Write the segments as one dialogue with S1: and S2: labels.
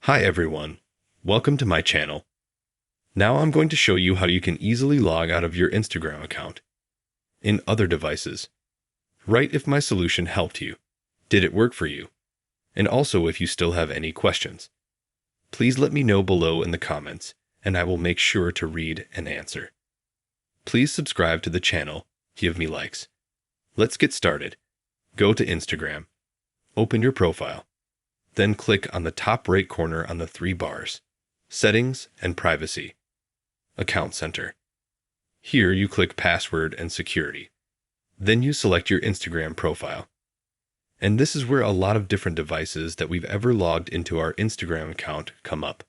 S1: Hi everyone, welcome to my channel. Now I'm going to show you how you can easily log out of your Instagram account in other devices. Write if my solution helped you. Did it work for you? And also if you still have any questions. Please let me know below in the comments, and I will make sure to read and answer. Please subscribe to the channel, give me likes. Let's get started. Go to Instagram. Open your profile. Then click on the top right corner on the three bars, Settings and Privacy, Account Center. Here you click Password and Security. Then you select your Instagram profile. And this is where a lot of different devices that we've ever logged into our Instagram account come up.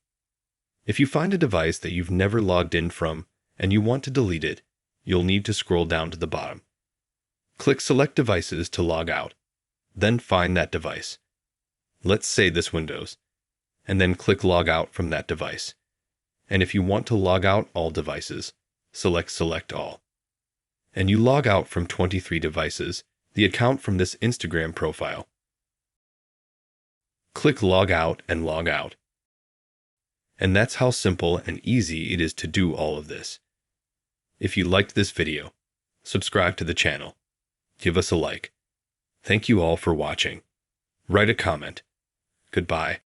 S1: If you find a device that you've never logged in from and you want to delete it, you'll need to scroll down to the bottom. Click Select Devices to log out. Then find that device. Let's say this Windows, and then click Log Out from that device. And if you want to log out all devices, select All. And you log out from 23 devices, the account from this Instagram profile. Click Log Out and log out. And that's how simple and easy it is to do all of this. If you liked this video, subscribe to the channel. Give us a like. Thank you all for watching. Write a comment. Goodbye.